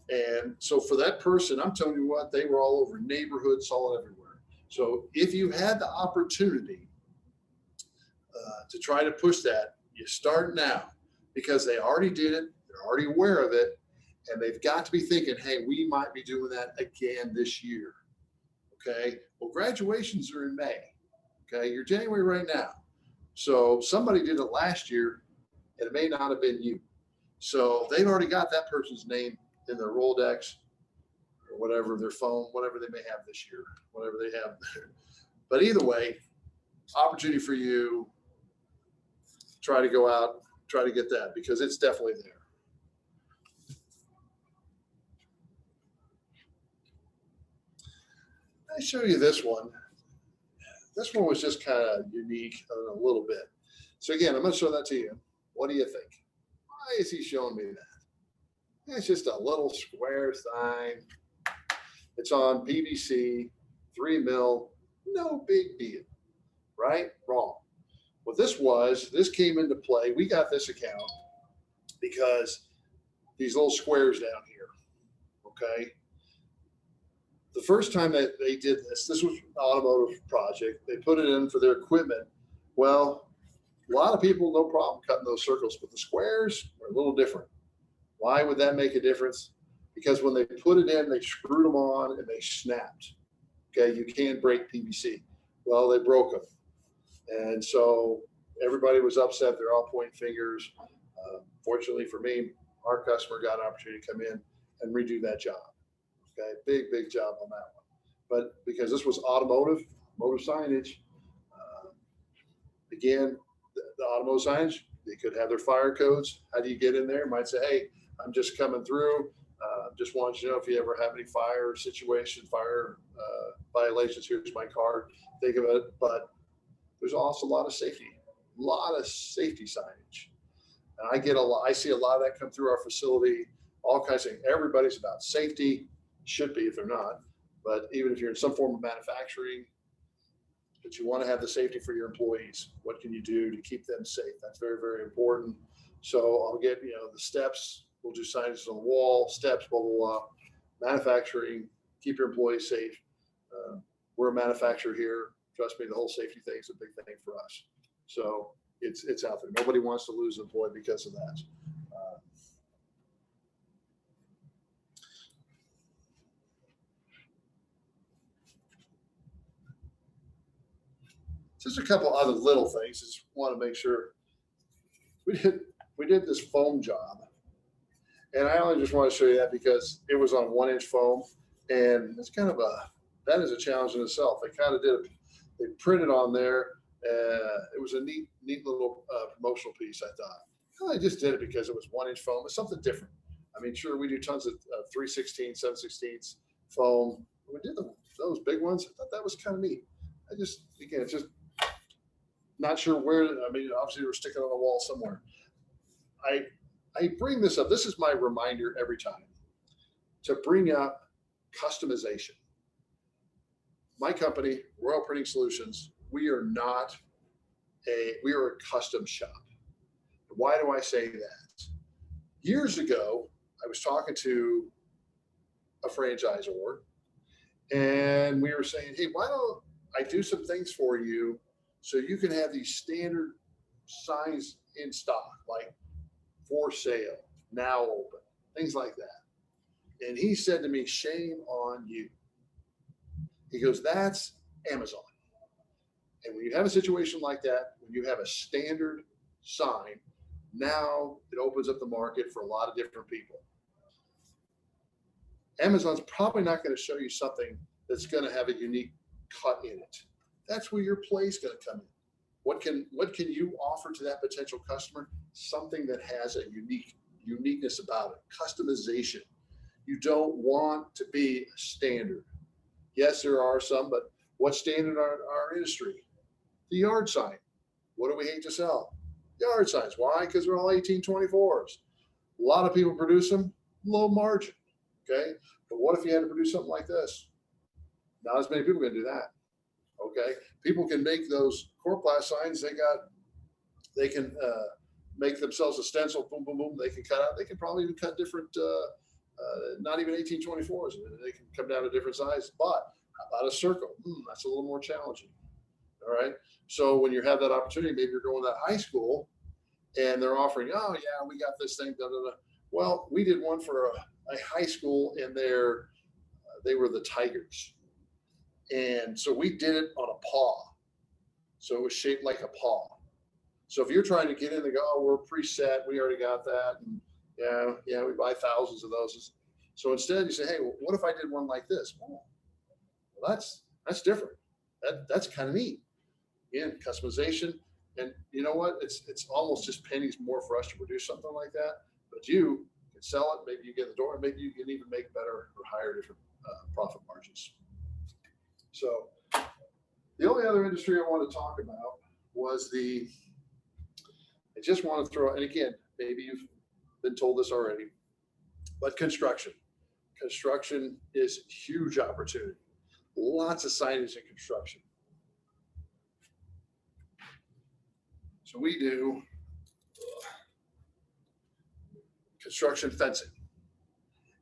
And so for that person, I'm telling you what, they were all over neighborhoods, all everywhere. So if you had the opportunity to try to push that, you start now because they already did it. They're already aware of it, and they've got to be thinking, hey, we might be doing that again this year. Okay. Well, graduations are in May. Okay. You're January right now. So somebody did it last year, and it may not have been you. So they've already got that person's name in their Rolodex or whatever, their phone, whatever they may have this year, whatever they have. But either way, opportunity for you. Try to go out, try to get that, because it's definitely there. I show you this one. This one was just kind of unique a little bit. So again, I'm going to show that to you. What do you think? Why is he showing me that? It's just a little square sign. It's on PVC, 3 mil, no big deal, right? Wrong. What this came into play. We got this account because these little squares down here, okay? The first time that they did this was an automotive project. They put it in for their equipment. Well, a lot of people, no problem cutting those circles, but the squares are a little different. Why would that make a difference? Because when they put it in, they screwed them on and they snapped. Okay, you can't break PVC. Well, they broke them. And so everybody was upset. They're all pointing fingers. Fortunately for me, our customer got an opportunity to come in and redo that job. Okay, big job on that one. But because this was automotive signage, again, the automotive signage, they could have their fire codes. How do you get in there? Might say, hey, I'm just coming through. Just want you to know if you ever have any fire situation, fire violations, here's my card. Think of it. But there's also a lot of safety signage. And I see a lot of that come through our facility, all kinds of things. Everybody's about safety, should be if they're not. But even if you're in some form of manufacturing, but you want to have the safety for your employees. What can you do to keep them safe? That's very, very important. So I'll get, the steps. We'll do signage on the wall, steps, blah, blah, blah. Manufacturing, keep your employees safe. We're a manufacturer here. Trust me, the whole safety thing is a big thing for us. So it's out there. Nobody wants to lose an employee because of that. Just a couple other little things. Just want to make sure we did this foam job, and I only just want to show you that because it was on 1-inch foam, and it's that is a challenge in itself. They printed on there. It was a neat little promotional piece. I thought I just did it because it was 1-inch foam. It's something different. I mean, sure, we do tons of 3/16, 7/16 foam. We did those big ones. I thought that was kind of neat. It's just not sure where. I mean, obviously we're sticking on the wall somewhere. I bring this up. This is my reminder every time to bring up customization. My company, Royal Printing Solutions, we are a custom shop. Why do I say that? Years ago, I was talking to a franchisor, and we were saying, hey, why don't I do some things for you so you can have these standard signs in stock, like for sale, now open, things like that. And he said to me, shame on you. He goes, that's Amazon. And when you have a situation like that, when you have a standard sign, now it opens up the market for a lot of different people. Amazon's probably not going to show you something that's going to have a unique cut in it. That's where your play is going to come in. What can you offer to that potential customer? Something that has a uniqueness about it. Customization. You don't want to be a standard. Yes, there are some, but what's standard in our industry? The yard sign. What do we hate to sell? Yard signs. Why? Because they're all 1824s. A lot of people produce them, low margin. Okay. But what if you had to produce something like this? Not as many people can do that. Okay. People can make those Coroplast signs. They can make themselves a stencil. Boom, boom, boom. They can cut out. They can probably even cut different, not even 1824s. They can come down to different sizes. But how about a circle? That's a little more challenging. All right. So when you have that opportunity, maybe you're going to high school and they're offering, oh yeah, we got this thing. Da, da, da. Well, we did one for a high school, and they were the Tigers. And so we did it on a paw. So it was shaped like a paw. So if you're trying to get in and go, oh, we're preset, we already got that. And yeah, we buy thousands of those. So instead you say, hey, well, what if I did one like this? Well, that's different. That's kind of neat. Again, customization. And you know what? It's almost just pennies more for us to produce something like that. But you can sell it. Maybe you get the door. Maybe you can even make better or higher different profit margins. So the only other industry I want to talk about was I just want to throw, and again, maybe you've been told this already, but construction. Construction is huge opportunity. Lots of signage in construction. So we do construction fencing.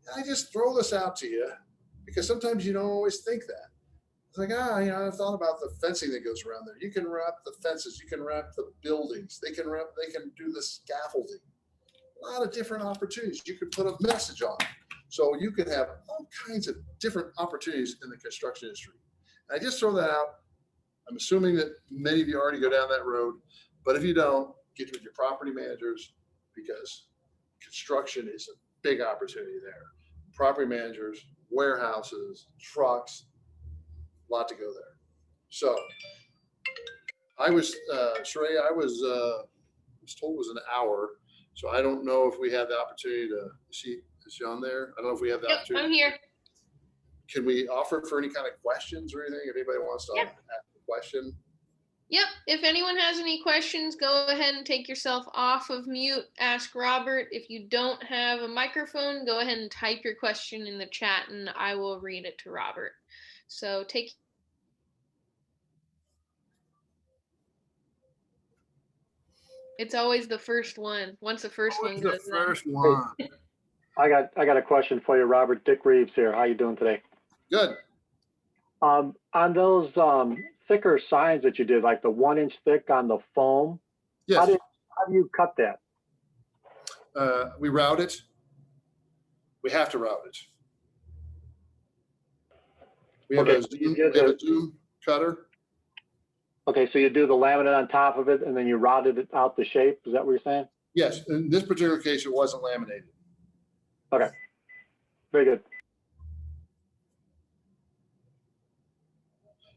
And I just throw this out to you because sometimes you don't always think that. It's like, I've thought about the fencing that goes around there. You can wrap the fences, you can wrap the buildings, they can do the scaffolding. A lot of different opportunities. You could put a message on it. So you could have all kinds of different opportunities in the construction industry. And I just throw that out. I'm assuming that many of you already go down that road, but if you don't, get with your property managers because construction is a big opportunity there. Property managers, warehouses, trucks, a lot to go there. So I was, Sheree, I was told it was an hour. So I don't know if we had the opportunity to see, is she on there? I don't know if we have the opportunity. I'm here. Can we offer for any kind of questions or anything? If anybody wants to ask a question. Yep. If anyone has any questions, go ahead and take yourself off of mute. Ask Robert. If you don't have a microphone, go ahead and type your question in the chat and I will read it to Robert. So take. It's always the first one. Once the first one goes. The first one. I got a question for you, Robert. Dick Reeves here. How you doing today? Good. On those thicker signs that you did, like the 1 inch thick on the foam. Yes. How do you cut that? We route it. We have to route it. We have a zoom cutter. Okay, so you do the laminate on top of it and then you routed it out the shape. Is that what you're saying? Yes. In this particular case, it wasn't laminated. Okay. Very good.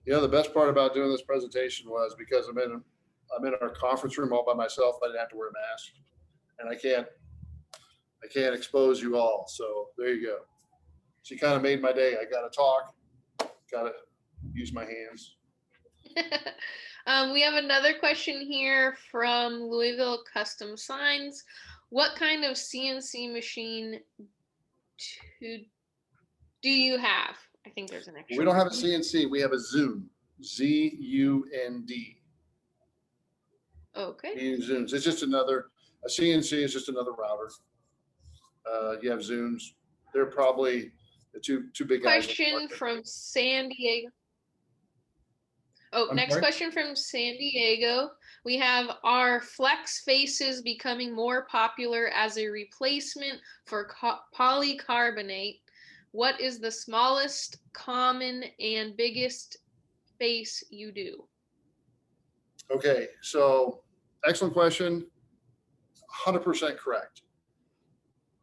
You know, the best part about doing this presentation was because I'm in our conference room all by myself. I didn't have to wear a mask, and I can't expose you all. So there you go. She kind of made my day. I got to talk, got to use my hands. We have another question here from Louisville Custom Signs. What kind of CNC machine do you have? I think there's an extra. We don't have a CNC. We have a Zoom. Z-U-N-D. Okay. We use Zooms. It's just a CNC is just another router. You have Zooms. They're probably the two big guys. Question from San Diego. Oh, next question from San Diego. We have, are flex faces becoming more popular as a replacement for polycarbonate? What is the smallest, common, and biggest face you do? Okay, so excellent question. 100% correct.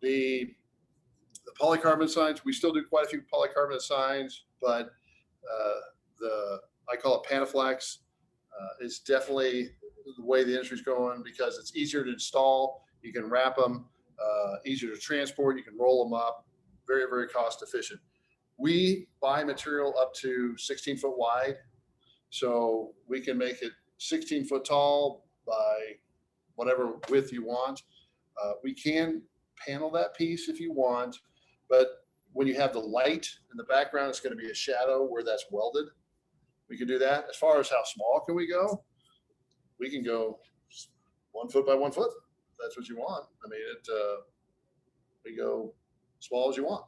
The polycarbonate signs, we still do quite a few polycarbonate signs, but I call it Panaflex. It's definitely the way the industry's going because it's easier to install. You can wrap them, easier to transport. You can roll them up. Very, very cost efficient. We buy material up to 16 foot wide. So we can make it 16 foot tall by whatever width you want. We can panel that piece if you want, but when you have the light in the background, it's going to be a shadow where that's welded. We can do that. As far as how small can we go? We can go 1 foot by 1 foot. If that's what you want. I mean, we go small as you want.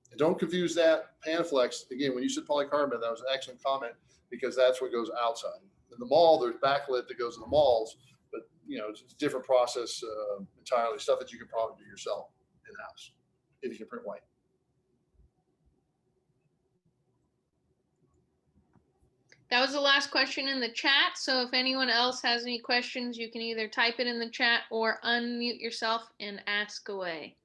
And don't confuse that Panaflex. Again, when you said polycarbonate, that was an excellent comment because that's what goes outside. In the mall, there's backlit that goes in the malls, but it's a different process entirely, stuff that you could probably do yourself in-house if you can print white. That was the last question in the chat. So if anyone else has any questions, you can either type it in the chat or unmute yourself and ask away.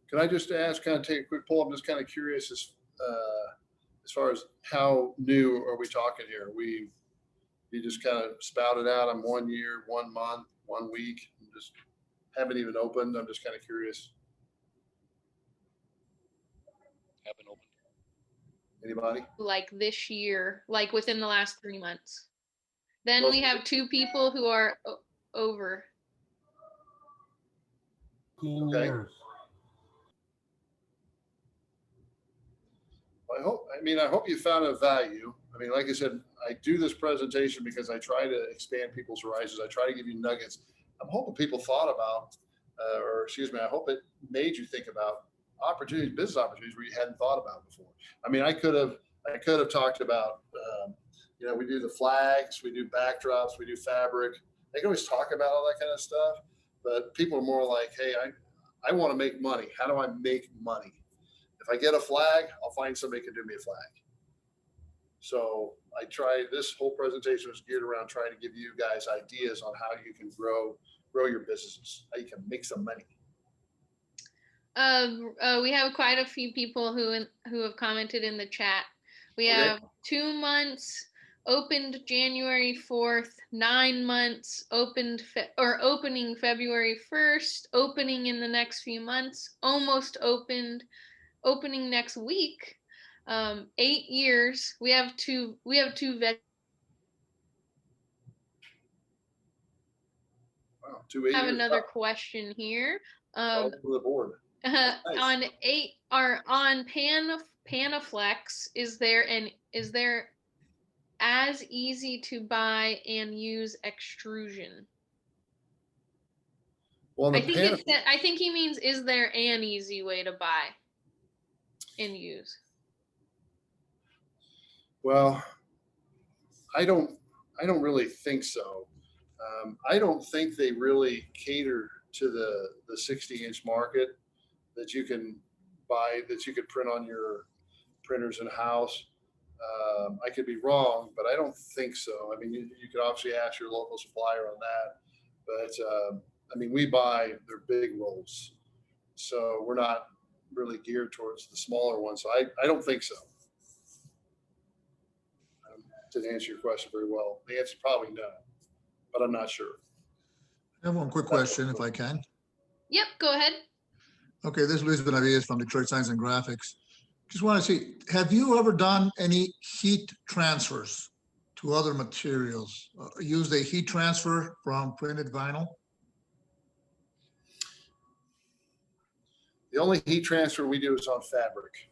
Can I just ask, kind of take a quick poll? I'm just kind of curious as far as how new are we talking here? You just kind of spouted out, I'm 1 year, 1 month, 1 week, just haven't even opened. I'm just kind of curious. Haven't opened. Anybody? Like this year, like within the last 3 months. Then Well, we have 2 people who are over. 15 Okay. years. I hope you found a value. I mean, like I said, I do this presentation because I try to expand people's horizons. I try to give you nuggets. I'm hoping people thought about, I hope it made you think about opportunities, business opportunities where you hadn't thought about before. I mean, I could have talked about, we do the flags, we do backdrops, we do fabric. I can always talk about all that kind of stuff, but people are more like, hey, I want to make money. How do I make money? If I get a flag, I'll find somebody who can do me a flag. So this whole presentation was geared around trying to give you guys ideas on how you can grow your businesses, how you can make some money. We have quite a few people who have commented in the chat. We have 2 months, opened January 4th, 9 months, opening February 1st, opening in the next few months, almost opened, opening next week. 8 years. We have two vets. Wow, 2 8 I have years. another question here. Welcome to the board. Nice. On Panaflex, is there as easy to buy and use extrusion? Well, I think he means, is there an easy way to buy and use? Well, I don't really think so. I don't think they really cater to the 60-inch market that you can buy, that you could print on your printers in house. I could be wrong, but I don't think so. I mean, you could obviously ask your local supplier on that, but we buy their big rolls, so we're not really geared towards the smaller ones. So I don't think so. Didn't answer your question very well. The answer is probably no, but I'm not sure. I have one quick question, if I can. Yep, go ahead. Okay, this is Luis Benavides from Detroit Science and Graphics. Just want to see, have you ever done any heat transfers to other materials? Used a heat transfer from printed vinyl? The only heat transfer we do is on fabric.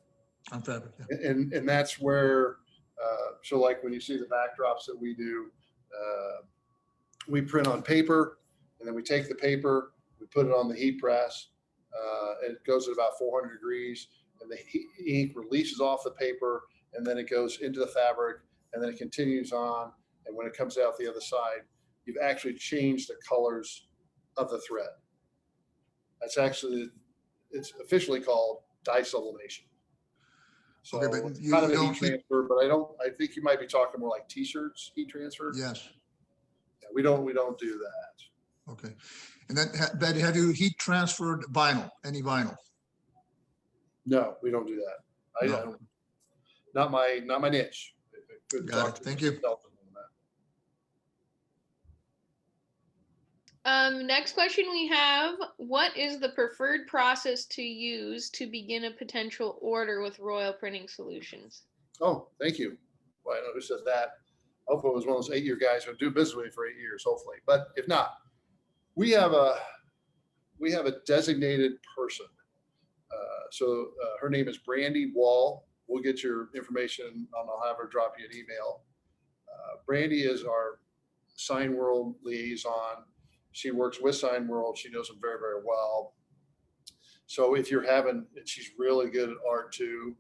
On fabric, yeah. And that's where, so like when you see the backdrops that we do, we print on paper, and then we take the paper, we put it on the heat press. It goes at about 400 degrees, and the ink releases off the paper, and then it goes into the fabric, and then it continues on. And when it comes out the other side, you've actually changed the colors of the thread. It's officially called dye sublimation. So Okay, but you kind of a don't heat transfer, but I think you might be talking more like t-shirts heat transfer. Yes. Yeah, we don't do that. Okay. And then, Betty, have you heat transferred vinyl, any vinyl? No, we don't do that. No. Not my niche. Got it. Thank you. Next question we have, what is the preferred process to use to begin a potential order with Royal Printing Solutions? Oh, thank you. Well, I know who says that. Hopefully it was one of those 8-year guys who do business with me for 8 years, hopefully. But if not, we have a designated person. So her name is Brandy Wall. We'll get your information. I'll have her drop you an email. Brandy is our Signworld liaison. She works with Signworld. She knows them very, very well. So if you're and she's really good at art too.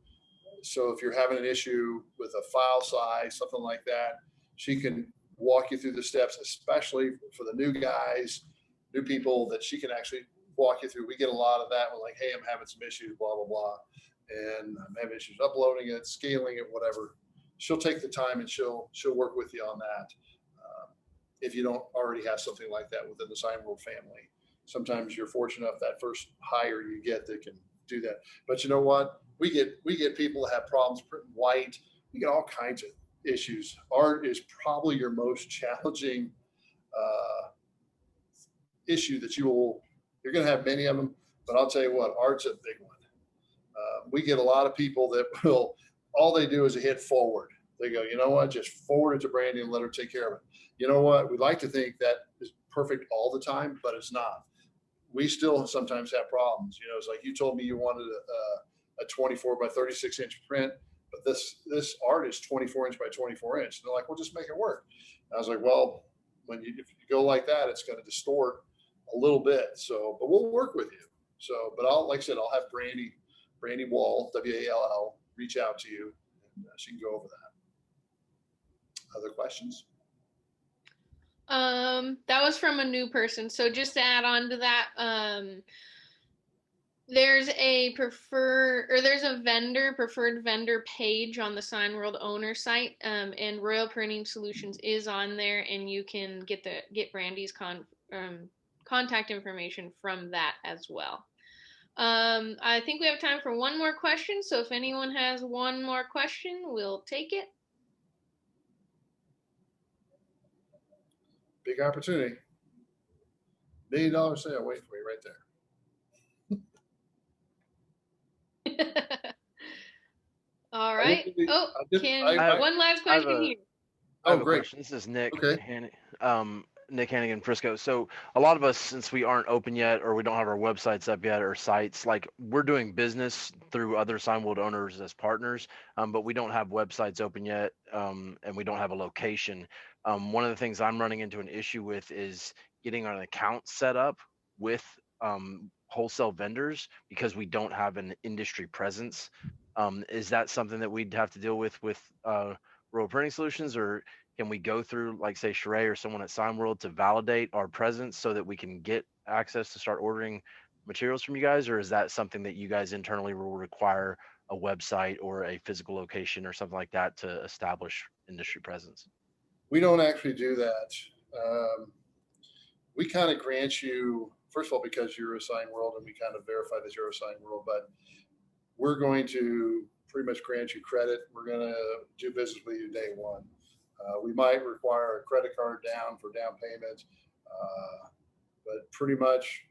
So if you're having an issue with a file size, something like that, She can walk you through the steps, especially for the new guys, new people, that she can actually walk you through. We get a lot of that. We're like, hey, I'm having some issues, blah, blah, blah. And I'm having issues uploading it, scaling it, whatever. She'll take the time and she'll work with you on that. If you don't already have something like that within the Signworld family, sometimes you're fortunate enough that first hire you get that can do that. But you know what? We get people that have problems printing white. We get all kinds of issues. Art is probably your most challenging issue that you're going to have many of them, but I'll tell you what, art's a big one. We get a lot of people that will, all they do is a hit forward. They go, you know what, just forward it to Brandy and let her take care of it. You know what, we'd like to think that is perfect all the time, but it's not. We still sometimes have problems. You know, it's like you told me you wanted a 24 by 36 inch print, but this art is 24 inch by 24 inch. And they're like, well, just make it work. And I was like, well, if you go like that, it's going to distort a little bit. So, but we'll work with you. So, but like I said, I'll have Brandy Wall, Wall, reach out to you, and she can go over that. Other questions? That was from a new person. So just to add on to that, there's a preferred vendor page on the Signworld owner site, and Royal Printing Solutions is on there, and you can get Brandy's contact information from that as well. I think we have time for one more question. So if anyone has one more question, we'll take it. Big opportunity. $1 million sale waiting for you right there. All right. One last question here. Oh, great. This is Nick. Okay. Nick Hannigan, Frisco. So a lot of us, since we aren't open yet, or we don't have our websites up yet, or sites, like we're doing business through other Signworld owners as partners, but we don't have websites open yet, and we don't have a location. One of the things I'm running into an issue with is getting an account set up with wholesale vendors because we don't have an industry presence. Is that something that we'd have to deal with Royal Printing Solutions, or can we go through, like, say, Sheree or someone at Signworld to validate our presence so that we can get access to start ordering materials from you guys? Or is that something that you guys internally will require a website or a physical location or something like that to establish industry presence? We don't actually do that. We kind of grant you, first of all, because you're a Signworld, and we kind of verify that you're a Signworld, but we're going to pretty much grant you credit. We're going to do business with you day one. We might require a credit card down for down payment, but pretty much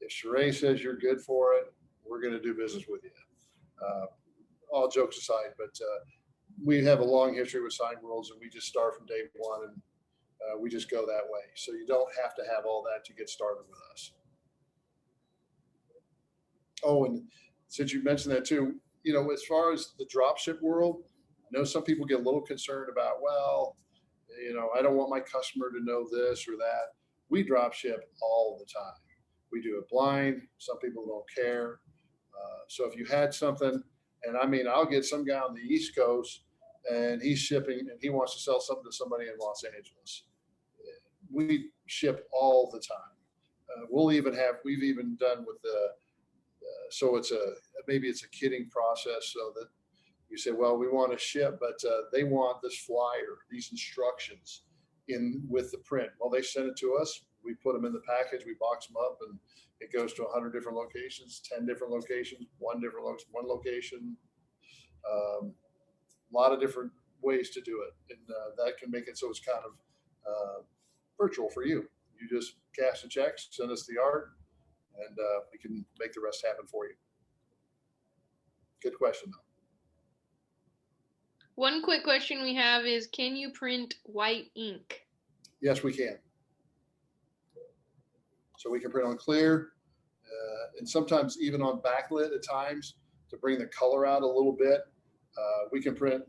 if Sheree says you're good for it, we're going to do business with you. All jokes aside, but we have a long history with Signworlds, and we just start from day one, and we just go that way. So you don't have to have all that to get started with us. Oh, and since you mentioned that too, you know, as far as the dropship world, I know some people get a little concerned about, well, you know, I don't want my customer to know this or that. We drop ship all the time. We do it blind. Some people don't care. So if you had something, and I mean, I'll get some guy on the East Coast and he's shipping and he wants to sell something to somebody in Los Angeles. We ship all the time. We've even done with so maybe it's a kitting process, so that you say, well, we want to ship, but they want this flyer, these instructions in with the print. Well, they send it to us. We put them in the package. We box them up, and it goes to 100 different locations, 10 different locations, one location. A lot of different ways to do it, and that can make it so it's kind of virtual for you. You just cash the checks, send us the art, and we can make the rest happen for you. Good question, though. One quick question we have is, can you print white ink? Yes, we can. So we can print on clear, and sometimes even on backlit at times to bring the color out a little bit. We can print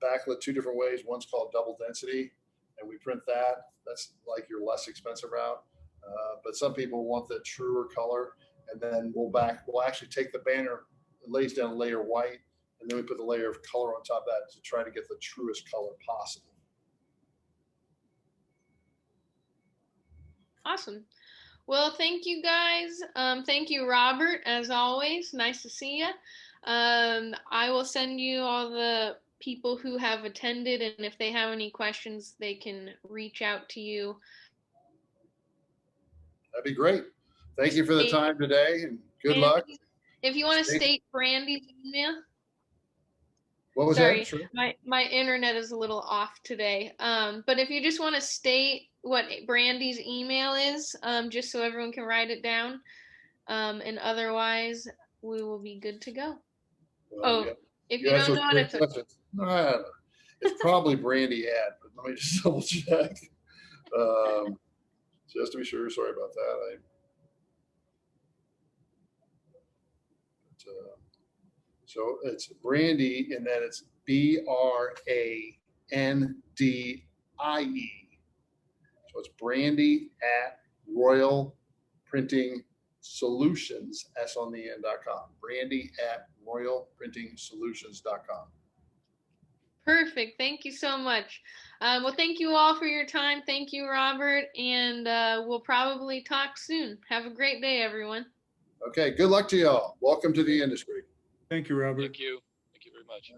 backlit two different ways. One's called double density, and we print that. That's like your less expensive route. But some people want the truer color, and then we'll actually take the banner, it lays down a layer of white, and then we put the layer of color on top of that to try to get the truest color possible. Awesome. Well, thank you guys. Thank you, Robert, as always. Nice to see you. I will send you all the people who have attended, and if they have any questions, they can reach out to you. That'd be great. Thank you for the time today, and good luck. If you want to state Brandy's email. What was Sorry, that? Sure. my internet is a little off today. But if you just want to state what Brandy's email is, just so everyone can write it down, and otherwise we will be good to go. Well, if you don't know it, it's probably Brandy at, but let me just double check. Just to be sure. Sorry about that. So it's Brandy, and then it's BRANDIE. So it's Brandy at Royal Printing Solutions, S on the end.com. Brandy at royalprintingsolutions.com. Perfect. Thank you so much. Well, thank you all for your time. Thank you, Robert, and we'll probably talk soon. Have a great day, everyone. Okay. Good luck to y'all. Welcome to the industry. Thank you, Robert. Thank you. Thank you very much.